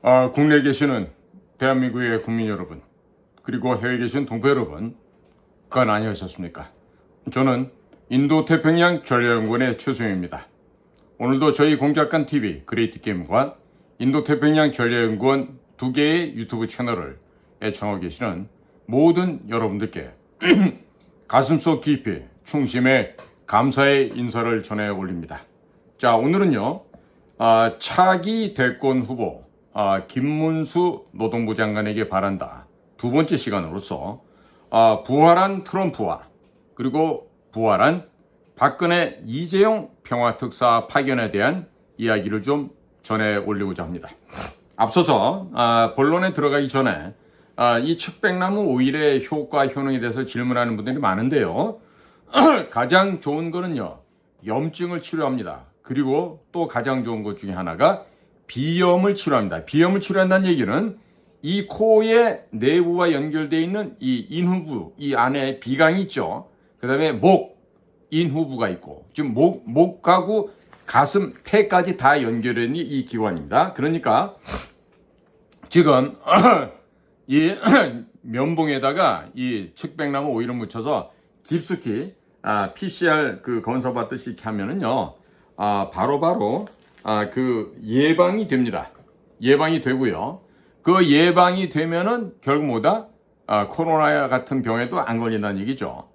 국내에 계시는 대한민국의 국민 여러분, 그리고 해외에 계신 동포 여러분, 그간 안녕하셨습니까? 저는 인도태평양 전략연구원의 최수영입니다. 오늘도 저희 공작관 TV 그레이트게임과 인도태평양 전략연구원 두 개의 유튜브 채널을 애청하고 계시는 모든 여러분들께 가슴속 깊이 충심의 감사의 인사를 전해 올립니다. 자, 오늘은요, 차기 대권 후보 김문수 노동부 장관에게 바란다 두 번째 시간으로서 부활한 트럼프와 그리고 부활한 박근혜 이재용 평화특사 파견에 대한 이야기를 좀 전해 올리고자 합니다. 앞서서 본론에 들어가기 전에 이 측백나무 오일의 효과 효능에 대해서 질문하는 분들이 많은데요. 가장 좋은 거는요, 염증을 치료합니다. 그리고 또 가장 좋은 것 중에 하나가 비염을 치료합니다. 비염을 치료한다는 얘기는 이 코의 내부와 연결되어 있는 이 인후부, 이 안에 비강이 있죠. 그 다음에 목, 인후부가 있고, 지금 목하고 가슴, 폐까지 다 연결된 이 기관입니다. 그러니까 지금 이 면봉에다가 이 측백나무 오일을 묻혀서 깊숙이 PCR 검사 받듯이 이렇게 하면은요, 바로바로 그 예방이 됩니다. 예방이 되고요. 그 예방이 되면은 결국 뭐다? 코로나 같은 병에도 안 걸린다는 얘기죠.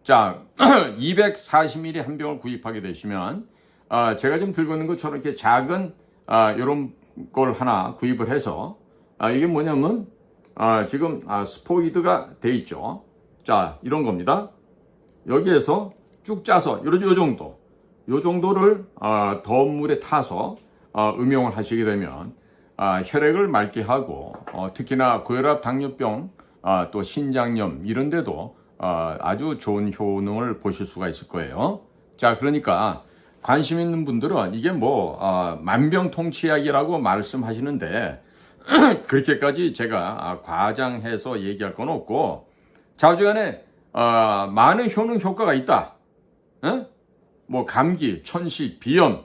자, 240ml 한 병을 구입하게 되시면 제가 지금 들고 있는 것처럼 이렇게 작은 이런 걸 하나 구입을 해서 이게 뭐냐면 지금 스포이드가 돼 있죠. 자, 이런 겁니다. 여기에서 쭉 짜서 요 정도를 더운 물에 타서 음용을 하시게 되면 혈액을 맑게 하고 특히나 고혈압, 당뇨병, 또 신장염 이런 데도 아주 좋은 효능을 보실 수가 있을 거예요. 자, 그러니까 관심 있는 분들은 이게 뭐 만병통치약이라고 말씀하시는데 그렇게까지 제가 과장해서 얘기할 건 없고, 좌우지간에 많은 효능 효과가 있다. 뭐 감기, 천식, 비염,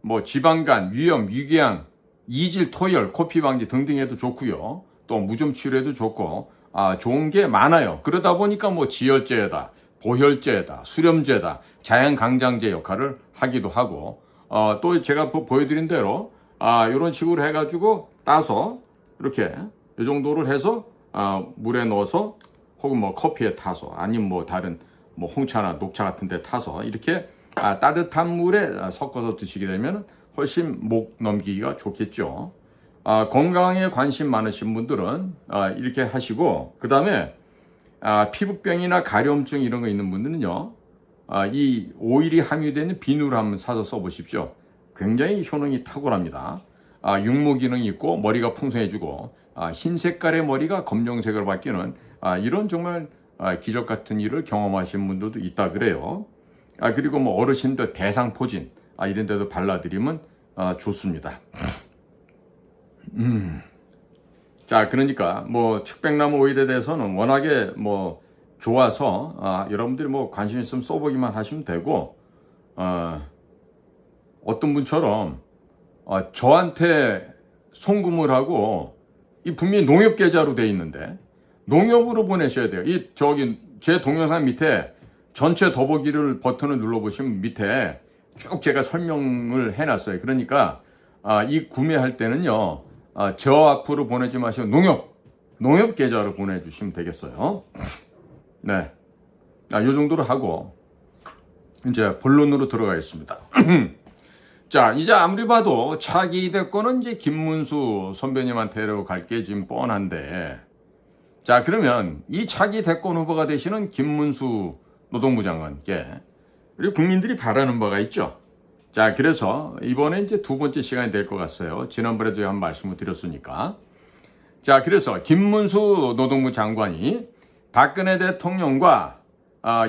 뭐 지방간, 위염, 위궤양, 이질, 토열, 코피 방지 등등에도 좋고요. 또 무좀 치료에도 좋고 좋은 게 많아요. 그러다 보니까 뭐 지혈제다, 보혈제다, 수렴제다, 자연강장제 역할을 하기도 하고, 또 제가 보여드린 대로 이런 식으로 해가지고 따서 이렇게 이 정도를 해서 물에 넣어서 혹은 뭐 커피에 타서 아니면 뭐 다른 뭐 홍차나 녹차 같은 데 타서 이렇게 따뜻한 물에 섞어서 드시게 되면 훨씬 목 넘기기가 좋겠죠. 건강에 관심 많으신 분들은 이렇게 하시고, 그 다음에 피부병이나 가려움증 이런 거 있는 분들은요, 이 오일이 함유되어 있는 비누를 한번 사서 써보십시오. 굉장히 효능이 탁월합니다. 육모 기능이 있고 머리가 풍성해지고 흰 색깔의 머리가 검정색으로 바뀌는 이런 정말 기적 같은 일을 경험하신 분들도 있다 그래요. 그리고 뭐 어르신들 대상포진 이런 데도 발라드리면 좋습니다. 자, 그러니까 뭐 측백나무 오일에 대해서는 워낙에 뭐 좋아서 여러분들이 뭐 관심 있으면 써보기만 하시면 되고, 어떤 분처럼 저한테 송금을 하고 이 분명히 농협 계좌로 돼 있는데 농협으로 보내셔야 돼요. 제 동영상 밑에 전체 더보기를 버튼을 눌러보시면 밑에 쭉 제가 설명을 해놨어요. 그러니까 이 구매할 때는요, 저 앞으로 보내지 마시고 농협 계좌로 보내주시면 되겠어요. 네, 요 정도로 하고 이제 본론으로 들어가겠습니다. 자, 이제 아무리 봐도 차기 대권은 이제 김문수 선배님한테로 갈 게 지금 뻔한데, 자, 그러면 이 차기 대권 후보가 되시는 김문수 노동부 장관께 우리 국민들이 바라는 바가 있죠. 자, 그래서 이번에 이제 두 번째 시간이 될 것 같아요. 지난번에도 한 말씀을 드렸으니까. 자, 그래서 김문수 노동부 장관이 박근혜 대통령과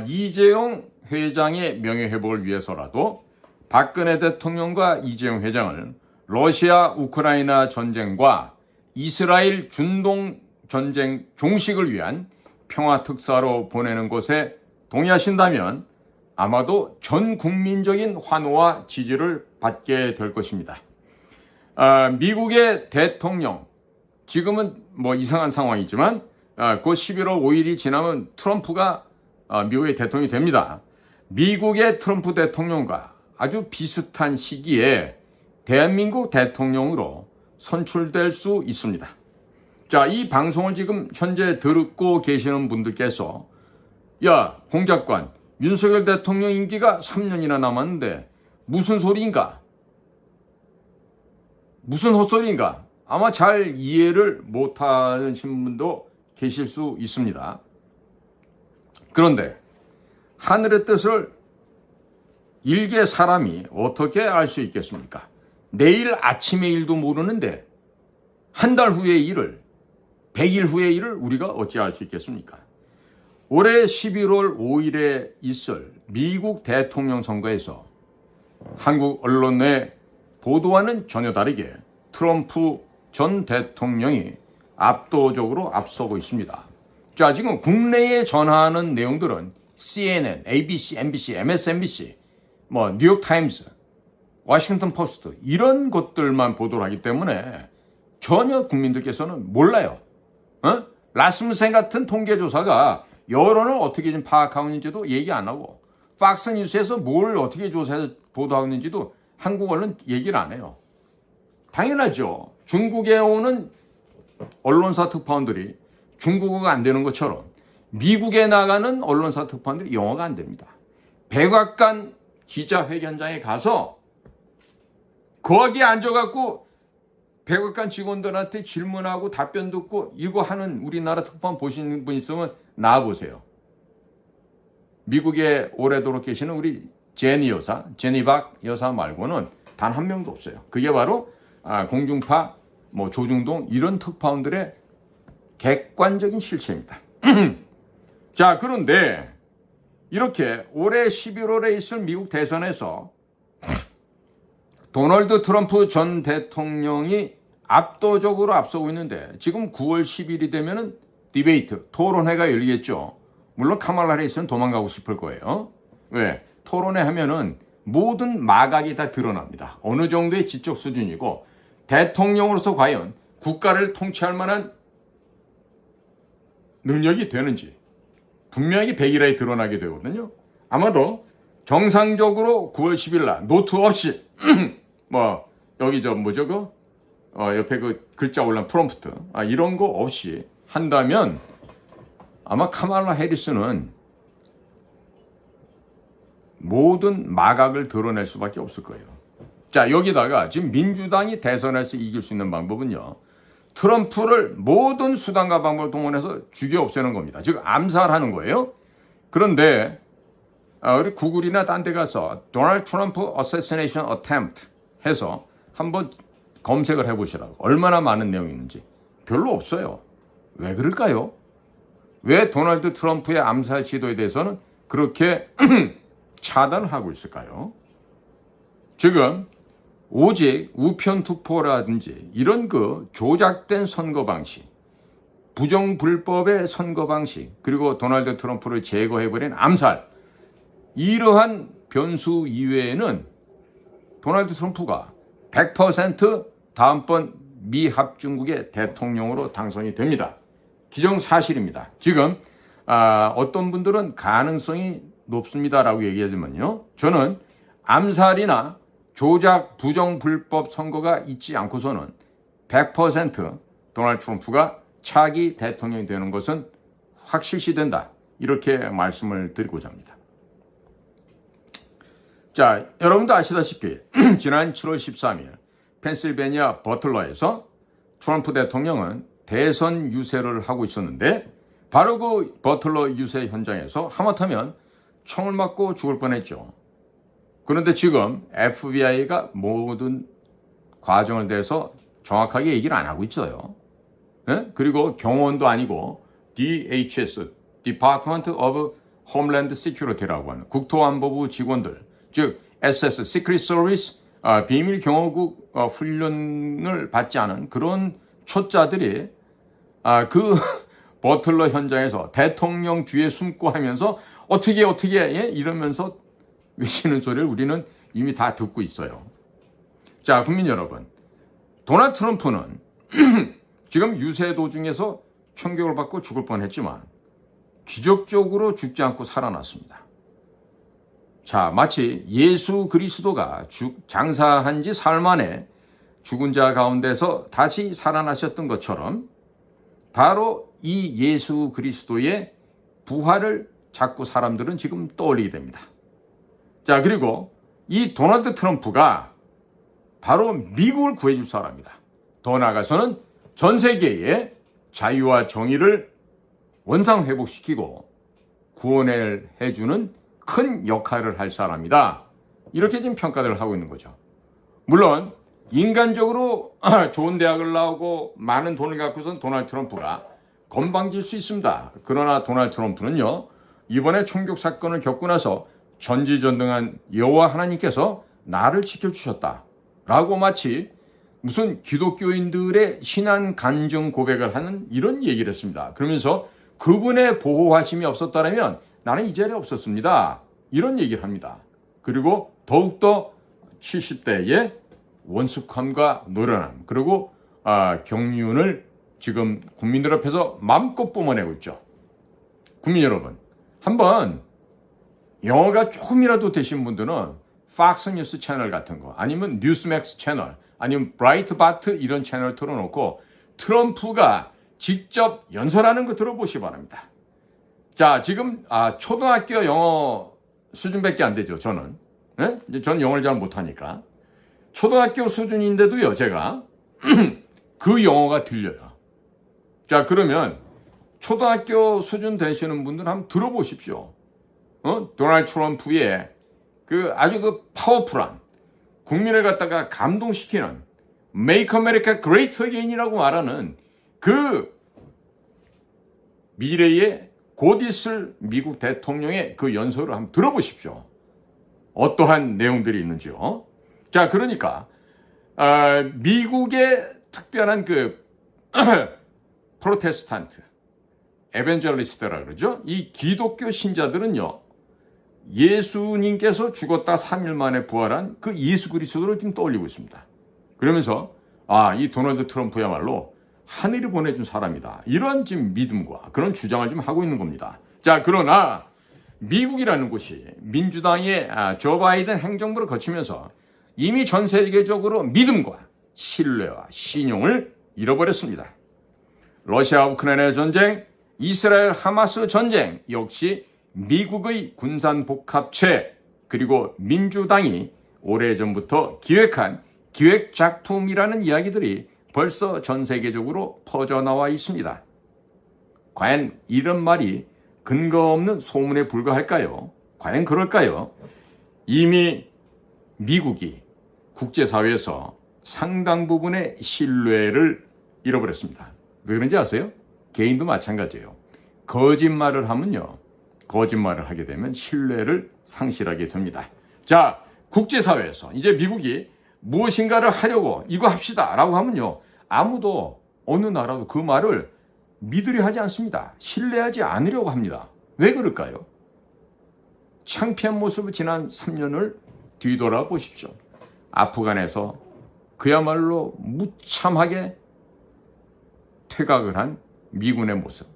이재용 회장의 명예회복을 위해서라도 박근혜 대통령과 이재용 회장을 러시아 우크라이나 전쟁과 이스라엘 중동 전쟁 종식을 위한 평화특사로 보내는 것에 동의하신다면 아마도 전 국민적인 환호와 지지를 받게 될 것입니다. 미국의 대통령, 지금은 뭐 이상한 상황이지만 곧 11월 5일이 지나면 트럼프가 미국의 대통령이 됩니다. 미국의 트럼프 대통령과 아주 비슷한 시기에 대한민국 대통령으로 선출될 수 있습니다. 자, 이 방송을 지금 현재 듣고 계시는 분들께서 야, 공작관, 윤석열 대통령 임기가 3년이나 남았는데 무슨 소리인가? 무슨 헛소리인가? 아마 잘 이해를 못하시는 분도 계실 수 있습니다. 그런데 하늘의 뜻을 일개 사람이 어떻게 알 수 있겠습니까? 내일 아침의 일도 모르는데 한 달 후의 일을, 100일 후의 일을 우리가 어찌 알 수 있겠습니까? 올해 11월 5일에 있을 미국 대통령 선거에서 한국 언론의 보도와는 전혀 다르게 트럼프 전 대통령이 압도적으로 앞서고 있습니다. 자, 지금 국내에 전하는 내용들은 CNN, ABC, MBC, MSNBC, 뉴욕타임스, 워싱턴 포스트 이런 것들만 보도를 하기 때문에 전혀 국민들께서는 몰라요. 라스무센 같은 통계조사가 여론을 어떻게 좀 파악하고 있는지도 얘기 안 하고 팍스뉴스에서 뭘 어떻게 조사해서 보도하고 있는지도 한국 언론 얘기를 안 해요. 당연하죠. 중국에 오는 언론사 특파원들이 중국어가 안 되는 것처럼 미국에 나가는 언론사 특파원들이 영어가 안 됩니다. 백악관 기자회견장에 가서 거기에 앉아갖고 백악관 직원들한테 질문하고 답변 듣고 이거 하는 우리나라 특파원 보시는 분 있으면 나와보세요. 미국에 오래도록 계시는 우리 제니 여사, 제니박 여사 말고는 단 한 명도 없어요. 그게 바로 공중파, 조중동 이런 특파원들의 객관적인 실체입니다. 자, 그런데 이렇게 올해 11월에 있을 미국 대선에서 도널드 트럼프 전 대통령이 압도적으로 앞서고 있는데 지금 9월 10일이 되면은 디베이트, 토론회가 열리겠죠. 물론 카말라 해리스는 도망가고 싶을 거예요. 왜? 토론회 하면은 모든 마각이 다 드러납니다. 어느 정도의 지적 수준이고 대통령으로서 과연 국가를 통치할 만한 능력이 되는지 분명히 백일화에 드러나게 되거든요. 아마도 정상적으로 9월 10일 날 노트 없이 여기 옆에 그 글자 올라온 프롬프트 이런 거 없이 한다면 아마 카말라 해리스는 모든 마각을 드러낼 수밖에 없을 거예요. 자, 여기다가 지금 민주당이 대선에서 이길 수 있는 방법은요. 트럼프를 모든 수단과 방법을 동원해서 죽여 없애는 겁니다. 즉 암살하는 거예요. 그런데 우리 구글이나 딴 데 가서 도널드 트럼프 assassination attempt 해서 한번 검색을 해보시라고. 얼마나 많은 내용이 있는지. 별로 없어요. 왜 그럴까요? 왜 도널드 트럼프의 암살 시도에 대해서는 그렇게 차단을 하고 있을까요? 지금 오직 우편 투표라든지 이런 그 조작된 선거 방식, 부정불법의 선거 방식, 그리고 도널드 트럼프를 제거해버린 암살, 이러한 변수 이외에는 도널드 트럼프가 100% 다음번 미 합중국의 대통령으로 당선이 됩니다. 기정사실입니다. 지금 어떤 분들은 가능성이 높습니다라고 얘기하지만요. 저는 암살이나 조작, 부정, 불법 선거가 있지 않고서는 100% 도널드 트럼프가 차기 대통령이 되는 것은 확실시된다. 이렇게 말씀을 드리고자 합니다. 자, 여러분도 아시다시피 지난 7월 13일 펜실베니아 버틀러에서 트럼프 대통령은 대선 유세를 하고 있었는데 바로 그 버틀러 유세 현장에서 하마터면 총을 맞고 죽을 뻔했죠. 그런데 지금 FBI가 모든 과정을 대해서 정확하게 얘기를 안 하고 있어요. 네? 그리고 경호원도 아니고 DHS, Department of Homeland Security라고 하는 국토안보부 직원들, 즉 SS, Secret Service, 비밀 경호국 훈련을 받지 않은 그런 초짜들이 그 버틀러 현장에서 대통령 뒤에 숨고 하면서 어떻게 이러면서 외치는 소리를 우리는 이미 다 듣고 있어요. 자, 국민 여러분, 도널드 트럼프는 지금 유세 도중에서 총격을 받고 죽을 뻔했지만 기적적으로 죽지 않고 살아났습니다. 자, 마치 예수 그리스도가 장사한 지 사흘 만에 죽은 자 가운데서 다시 살아나셨던 것처럼 바로 이 예수 그리스도의 부활을 자꾸 사람들은 지금 떠올리게 됩니다. 자, 그리고 이 도널드 트럼프가 바로 미국을 구해줄 사람이다. 더 나아가서는 전 세계의 자유와 정의를 원상회복시키고 구원을 해주는 큰 역할을 할 사람이다. 이렇게 지금 평가를 하고 있는 거죠. 물론 인간적으로 좋은 대학을 나오고 많은 돈을 갖고선 도널드 트럼프가 건방질 수 있습니다. 그러나 도널드 트럼프는요, 이번에 총격 사건을 겪고 나서 전지전능한 여호와 하나님께서 나를 지켜주셨다 라고 마치 무슨 기독교인들의 신앙 간증 고백을 하는 이런 얘기를 했습니다. 그러면서 그분의 보호하심이 없었다면 나는 이 자리에 없었습니다. 이런 얘기를 합니다. 그리고 더욱더 70대의 원숙함과 노련함, 그리고 경륜을 지금 국민들 앞에서 마음껏 뿜어내고 있죠. 국민 여러분, 한번 영어가 조금이라도 되신 분들은 팍스 뉴스 채널 같은 거, 아니면 뉴스맥스 채널, 아니면 브라이트바트 이런 채널 틀어놓고 트럼프가 직접 연설하는 거 들어보시기 바랍니다. 자, 지금 초등학교 영어 수준밖에 안 되죠, 저는. 네? 전 영어를 잘 못하니까. 초등학교 수준인데도요, 제가 그 영어가 들려요. 자, 그러면 초등학교 수준 되시는 분들 한번 들어보십시오. 도널드 트럼프의 아주 파워풀한 국민을 갖다가 감동시키는 Make America Great Again이라고 말하는 그 미래의 곧 있을 미국 대통령의 그 연설을 한번 들어보십시오. 어떠한 내용들이 있는지요. 자, 그러니까 미국의 특별한 프로테스탄트, 에벤젤리스트라 그러죠. 이 기독교 신자들은요, 예수님께서 죽었다 3일 만에 부활한 그 예수 그리스도를 지금 떠올리고 있습니다. 그러면서 이 도널드 트럼프야말로 하늘이 보내준 사람이다. 이런 지금 믿음과 그런 주장을 좀 하고 있는 겁니다. 자, 그러나 미국이라는 곳이 민주당의 조 바이든 행정부를 거치면서 이미 전 세계적으로 믿음과 신뢰와 신용을 잃어버렸습니다. 러시아 우크라이나 전쟁, 이스라엘 하마스 전쟁 역시 미국의 군산복합체 그리고 민주당이 오래전부터 기획한 기획작품이라는 이야기들이 벌써 전 세계적으로 퍼져나와 있습니다. 과연 이런 말이 근거 없는 소문에 불과할까요? 과연 그럴까요? 이미 미국이 국제사회에서 상당 부분의 신뢰를 잃어버렸습니다. 왜 그런지 아세요? 개인도 마찬가지예요. 거짓말을 하면요, 거짓말을 하게 되면 신뢰를 상실하게 됩니다. 자, 국제사회에서 이제 미국이 무엇인가를 하려고 이거 합시다 라고 하면요, 아무도 어느 나라도 그 말을 믿으려 하지 않습니다. 신뢰하지 않으려고 합니다. 왜 그럴까요? 창피한 모습을 지난 3년을 뒤돌아보십시오. 아프간에서 그야말로 무참하게 퇴각을 한 미군의 모습,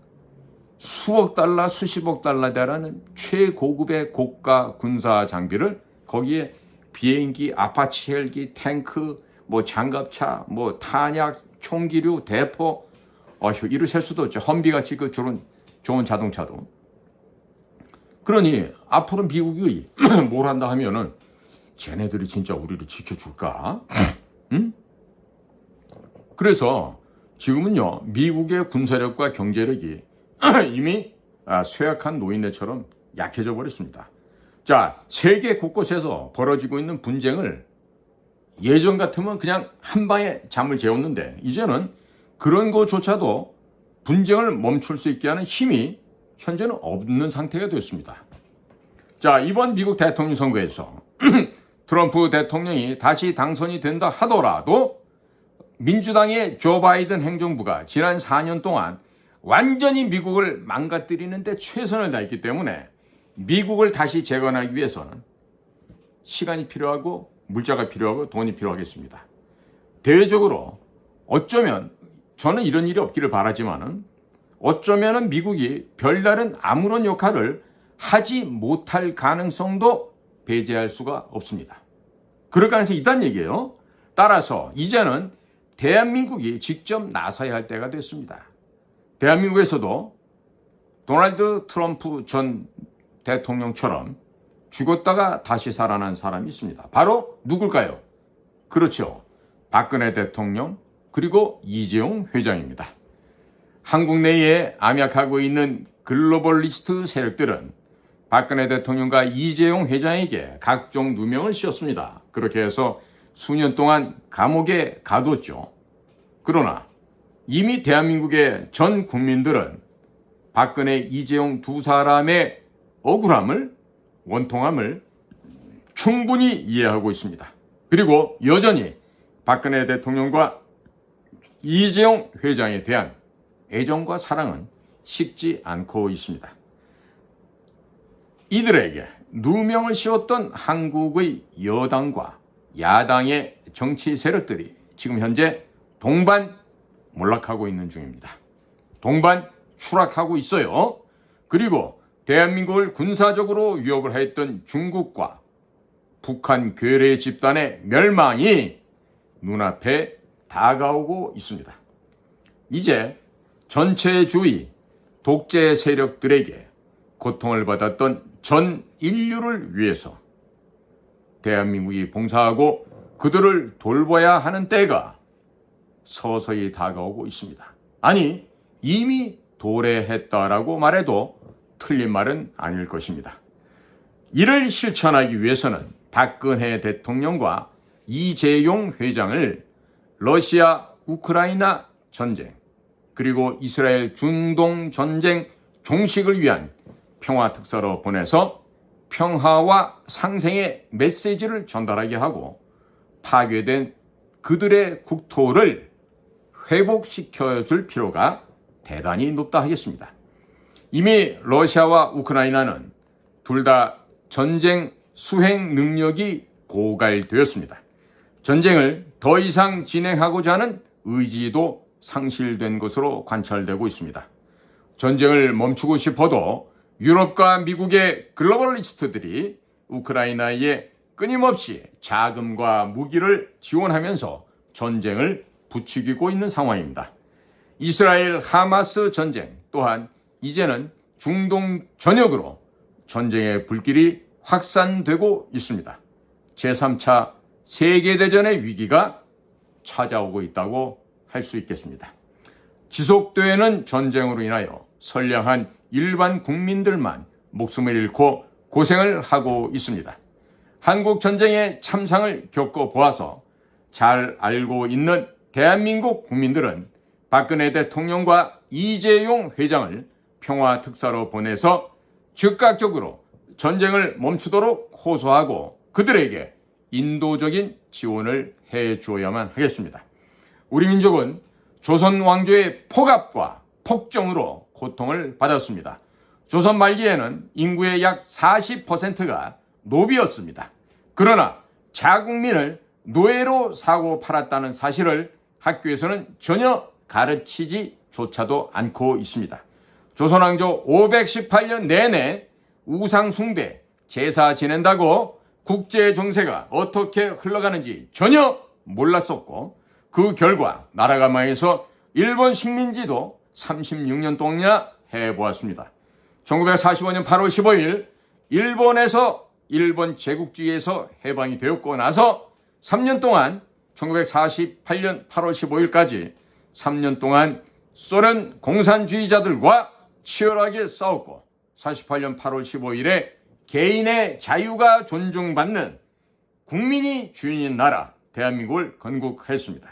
수억 달러, 수십억 달러대라는 최고급의 고가 군사 장비를 거기에 비행기, 아파치 헬기, 탱크, 장갑차, 탄약, 총기류, 대포, 이를 셀 수도 없죠. 험비같이 좋은 자동차도. 그러니 앞으로 미국이 뭘 한다 하면은 쟤네들이 진짜 우리를 지켜줄까? 응? 그래서 지금은요, 미국의 군사력과 경제력이 이미 쇠약한 노인네처럼 약해져 버렸습니다. 자, 세계 곳곳에서 벌어지고 있는 분쟁을 예전 같으면 그냥 한 방에 잠을 재웠는데 이제는 그런 것조차도 분쟁을 멈출 수 있게 하는 힘이 현재는 없는 상태가 됐습니다. 자, 이번 미국 대통령 선거에서 트럼프 대통령이 다시 당선이 된다 하더라도 민주당의 조 바이든 행정부가 지난 4년 동안 완전히 미국을 망가뜨리는 데 최선을 다했기 때문에 미국을 다시 재건하기 위해서는 시간이 필요하고 물자가 필요하고 돈이 필요하겠습니다. 대외적으로 어쩌면 저는 이런 일이 없기를 바라지만은 어쩌면은 미국이 별다른 아무런 역할을 하지 못할 가능성도 배제할 수가 없습니다. 그럴 가능성이 있다는 얘기예요. 따라서 이제는 대한민국이 직접 나서야 할 때가 됐습니다. 대한민국에서도 도널드 트럼프 전 대통령처럼 죽었다가 다시 살아난 사람이 있습니다. 바로 누굴까요? 그렇죠. 박근혜 대통령 그리고 이재용 회장입니다. 한국 내에 암약하고 있는 글로벌리스트 세력들은 박근혜 대통령과 이재용 회장에게 각종 누명을 씌웠습니다. 그렇게 해서 수년 동안 감옥에 가두었죠. 그러나 이미 대한민국의 전 국민들은 박근혜, 이재용 두 사람의 억울함을, 원통함을 충분히 이해하고 있습니다. 그리고 여전히 박근혜 대통령과 이재용 회장에 대한 애정과 사랑은 식지 않고 있습니다. 이들에게 누명을 씌웠던 한국의 여당과 야당의 정치 세력들이 지금 현재 동반 몰락하고 있는 중입니다. 동반 추락하고 있어요. 그리고 대한민국을 군사적으로 위협을 했던 중국과 북한 괴뢰 집단의 멸망이 눈앞에 다가오고 있습니다. 이제 전체주의 독재 세력들에게 고통을 받았던 전 인류를 위해서 대한민국이 봉사하고 그들을 돌봐야 하는 때가 서서히 다가오고 있습니다. 아니, 이미 도래했다라고 말해도 틀린 말은 아닐 것입니다. 이를 실천하기 위해서는 박근혜 대통령과 이재용 회장을 러시아 우크라이나 전쟁 그리고 이스라엘 중동 전쟁 종식을 위한 평화 특사로 보내서 평화와 상생의 메시지를 전달하게 하고 파괴된 그들의 국토를 회복시켜 줄 필요가 대단히 높다 하겠습니다. 이미 러시아와 우크라이나는 둘 다 전쟁 수행 능력이 고갈되었습니다. 전쟁을 더 이상 진행하고자 하는 의지도 상실된 것으로 관찰되고 있습니다. 전쟁을 멈추고 싶어도 유럽과 미국의 글로벌리스트들이 우크라이나에 끊임없이 자금과 무기를 지원하면서 전쟁을 부추기고 있는 상황입니다. 이스라엘 하마스 전쟁 또한 이제는 중동 전역으로 전쟁의 불길이 확산되고 있습니다. 제3차 세계대전의 위기가 찾아오고 있다고 할 수 있겠습니다. 지속되는 전쟁으로 인하여 선량한 일반 국민들만 목숨을 잃고 고생을 하고 있습니다. 한국 전쟁의 참상을 겪어보아서 잘 알고 있는 대한민국 국민들은 박근혜 대통령과 이재용 회장을 평화 특사로 보내서 즉각적으로 전쟁을 멈추도록 호소하고 그들에게 인도적인 지원을 해주어야만 하겠습니다. 우리 민족은 조선 왕조의 폭압과 폭정으로 고통을 받았습니다. 조선 말기에는 인구의 약 40%가 노비였습니다. 그러나 자국민을 노예로 사고 팔았다는 사실을 학교에서는 전혀 가르치지조차도 않고 있습니다. 조선왕조 518년 내내 우상숭배, 제사 지낸다고 국제 정세가 어떻게 흘러가는지 전혀 몰랐었고 그 결과 나라가 망해서 일본 식민지도 36년 동안 해보았습니다. 1945년 8월 15일 일본에서 일본 제국주의에서 해방이 되었고 나서 3년 동안 1948년 8월 15일까지 3년 동안 소련 공산주의자들과 치열하게 싸웠고 48년 8월 15일에 개인의 자유가 존중받는 국민이 주인인 나라 대한민국을 건국했습니다.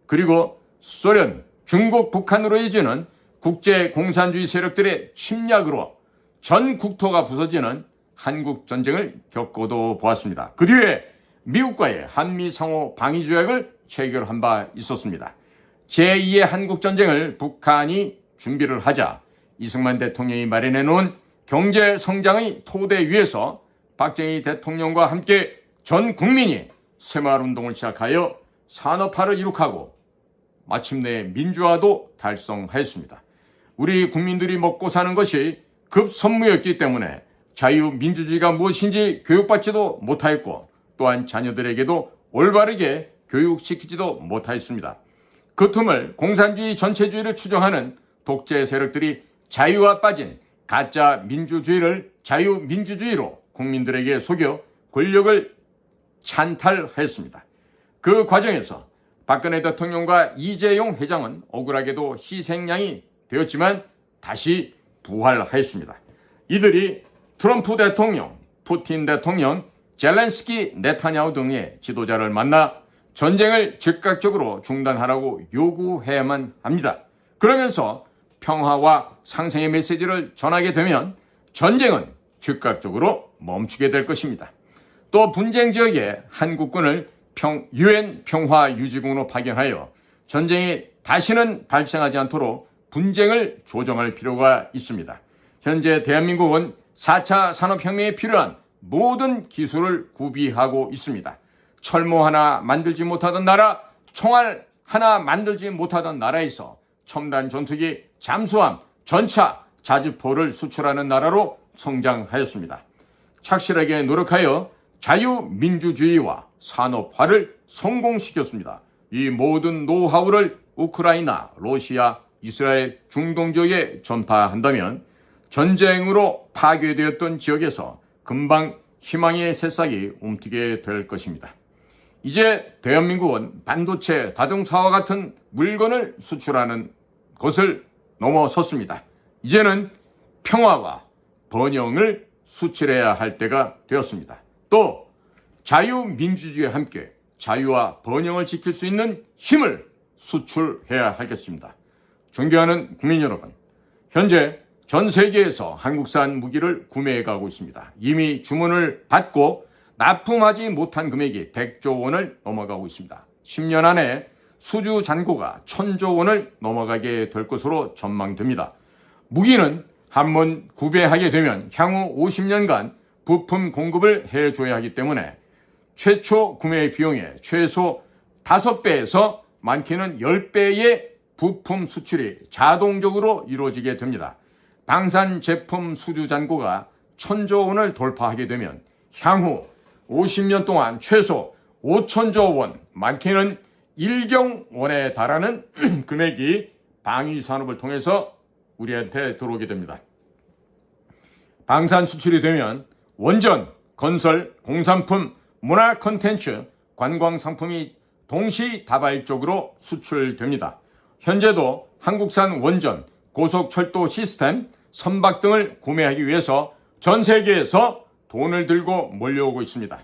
그리고 소련, 중국, 북한으로 이어지는 국제 공산주의 세력들의 침략으로 전 국토가 부서지는 한국 전쟁을 겪고도 보았습니다. 그 뒤에 미국과의 한미 상호 방위 조약을 체결한 바 있었습니다. 제2의 한국 전쟁을 북한이 준비를 하자 이승만 대통령이 마련해 놓은 경제 성장의 토대 위에서 박정희 대통령과 함께 전 국민이 새마을운동을 시작하여 산업화를 이룩하고 마침내 민주화도 달성하였습니다. 우리 국민들이 먹고 사는 것이 급선무였기 때문에 자유민주주의가 무엇인지 교육받지도 못하였고 또한 자녀들에게도 올바르게 교육시키지도 못하였습니다. 그 틈을 공산주의 전체주의를 추종하는 독재 세력들이 자유와 빠진 가짜 민주주의를 자유민주주의로 국민들에게 속여 권력을 찬탈하였습니다. 그 과정에서 박근혜 대통령과 이재용 회장은 억울하게도 희생양이 되었지만 다시 부활하였습니다. 이들이 트럼프 대통령, 푸틴 대통령, 젤렌스키 네타냐후 등의 지도자를 만나 전쟁을 즉각적으로 중단하라고 요구해야만 합니다. 그러면서 평화와 상생의 메시지를 전하게 되면 전쟁은 즉각적으로 멈추게 될 것입니다. 또 분쟁 지역에 한국군을 유엔 평화유지군으로 파견하여 전쟁이 다시는 발생하지 않도록 분쟁을 조정할 필요가 있습니다. 현재 대한민국은 4차 산업혁명에 필요한 모든 기술을 구비하고 있습니다. 철모 하나 만들지 못하던 나라, 총알 하나 만들지 못하던 나라에서 첨단 전투기, 잠수함, 전차, 자주포를 수출하는 나라로 성장하였습니다. 착실하게 노력하여 자유민주주의와 산업화를 성공시켰습니다. 이 모든 노하우를 우크라이나, 러시아, 이스라엘, 중동 지역에 전파한다면 전쟁으로 파괴되었던 지역에서 금방 희망의 새싹이 움트게 될 것입니다. 이제 대한민국은 반도체, 자동차와 같은 물건을 수출하는 것을 넘어섰습니다. 이제는 평화와 번영을 수출해야 할 때가 되었습니다. 또 자유민주주의와 함께 자유와 번영을 지킬 수 있는 힘을 수출해야 하겠습니다. 존경하는 국민 여러분, 현재 전 세계에서 한국산 무기를 구매해 가고 있습니다. 이미 주문을 받고 납품하지 못한 금액이 100조 원을 넘어가고 있습니다. 10년 안에 수주 잔고가 1000조 원을 넘어가게 될 것으로 전망됩니다. 무기는 한번 구매하게 되면 향후 50년간 부품 공급을 해줘야 하기 때문에 최초 구매 비용의 최소 5배에서 많게는 10배의 부품 수출이 자동적으로 이루어지게 됩니다. 방산 제품 수주 잔고가 1000조 원을 돌파하게 되면 향후 50년 동안 최소 5000조 원, 많게는 1경 원에 달하는 금액이 방위 산업을 통해서 우리한테 들어오게 됩니다. 방산 수출이 되면 원전, 건설, 공산품, 문화 콘텐츠, 관광 상품이 동시다발적으로 수출됩니다. 현재도 한국산 원전, 고속철도 시스템, 선박 등을 구매하기 위해서 전 세계에서 돈을 들고 몰려오고 있습니다.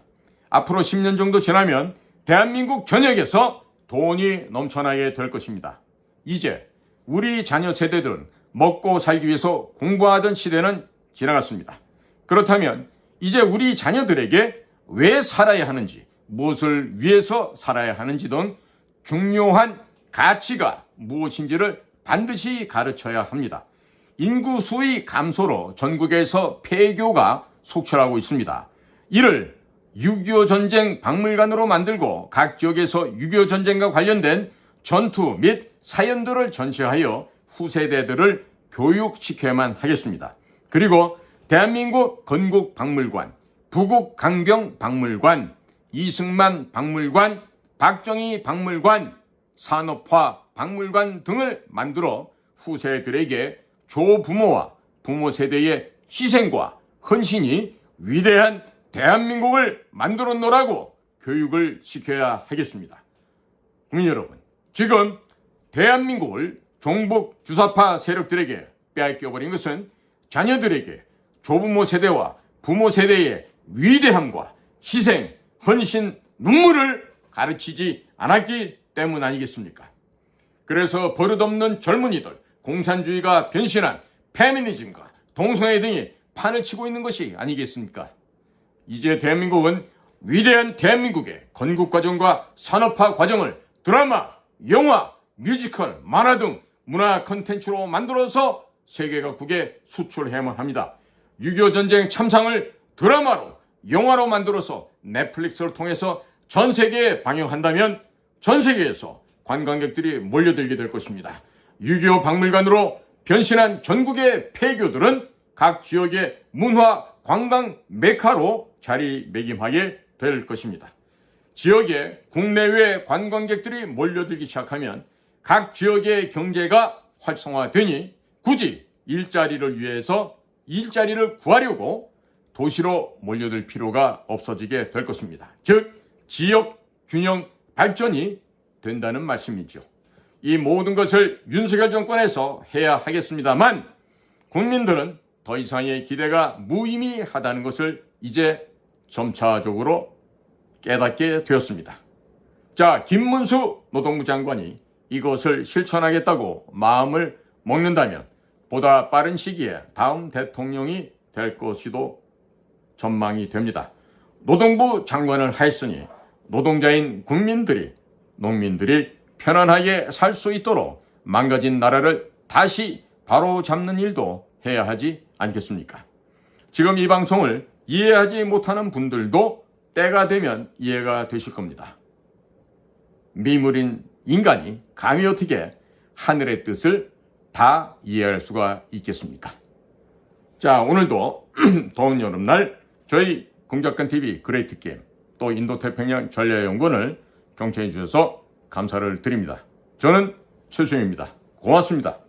앞으로 10년 정도 지나면 대한민국 전역에서 돈이 넘쳐나게 될 것입니다. 이제 우리 자녀 세대들은 먹고 살기 위해서 공부하던 시대는 지나갔습니다. 그렇다면 이제 우리 자녀들에게 왜 살아야 하는지, 무엇을 위해서 살아야 하는지 등 중요한 가치가 무엇인지를 반드시 가르쳐야 합니다. 인구 수의 감소로 전국에서 폐교가 속출하고 있습니다. 이를 6.25 전쟁 박물관으로 만들고 각 지역에서 6.25 전쟁과 관련된 전투 및 사연들을 전시하여 후세대들을 교육시켜야만 하겠습니다. 그리고 대한민국 건국박물관, 부국강병박물관, 이승만 박물관, 박정희 박물관, 산업화 박물관 등을 만들어 후세들에게 조부모와 부모 세대의 희생과 헌신이 위대한 대한민국을 만들어 놓으라고 교육을 시켜야 하겠습니다. 국민 여러분, 지금 대한민국을 종북 주사파 세력들에게 빼앗겨버린 것은 자녀들에게 조부모 세대와 부모 세대의 위대함과 희생, 헌신, 눈물을 가르치지 않았기 때문 아니겠습니까? 그래서 버릇없는 젊은이들, 공산주의가 변신한 페미니즘과 동성애 등이 판을 치고 있는 것이 아니겠습니까? 이제 대한민국은 위대한 대한민국의 건국과정과 산업화 과정을 드라마, 영화, 뮤지컬, 만화 등 문화 콘텐츠로 만들어서 세계 각국에 수출해야만 합니다. 6.25 전쟁 참상을 드라마로, 영화로 만들어서 넷플릭스를 통해서 전 세계에 방영한다면 전 세계에서 관광객들이 몰려들게 될 것입니다. 6.25 박물관으로 변신한 전국의 폐교들은 각 지역의 문화 관광 메카로 자리매김하게 될 것입니다. 지역에 국내외 관광객들이 몰려들기 시작하면 각 지역의 경제가 활성화되니 굳이 일자리를 위해서 일자리를 구하려고 도시로 몰려들 필요가 없어지게 될 것입니다. 즉 지역 균형 발전이 된다는 말씀이죠. 이 모든 것을 윤석열 정권에서 해야 하겠습니다만 국민들은 더 이상의 기대가 무의미하다는 것을 이제 점차적으로 깨닫게 되었습니다. 자, 김문수 노동부 장관이 이것을 실천하겠다고 마음을 먹는다면 보다 빠른 시기에 다음 대통령이 될 것이도 전망이 됩니다. 노동부 장관을 하였으니 노동자인 농민들이 편안하게 살 수 있도록 망가진 나라를 다시 바로잡는 일도 해야 하지 않겠습니까? 지금 이 방송을 이해하지 못하는 분들도 때가 되면 이해가 되실 겁니다. 미물인 인간이 감히 어떻게 하늘의 뜻을 다 이해할 수가 있겠습니까? 자, 오늘도 더운 여름날 저희 공작관TV 그레이트 게임 또 인도태평양 전략연구원을 경청해 주셔서 감사를 드립니다. 저는 최수영입니다. 고맙습니다.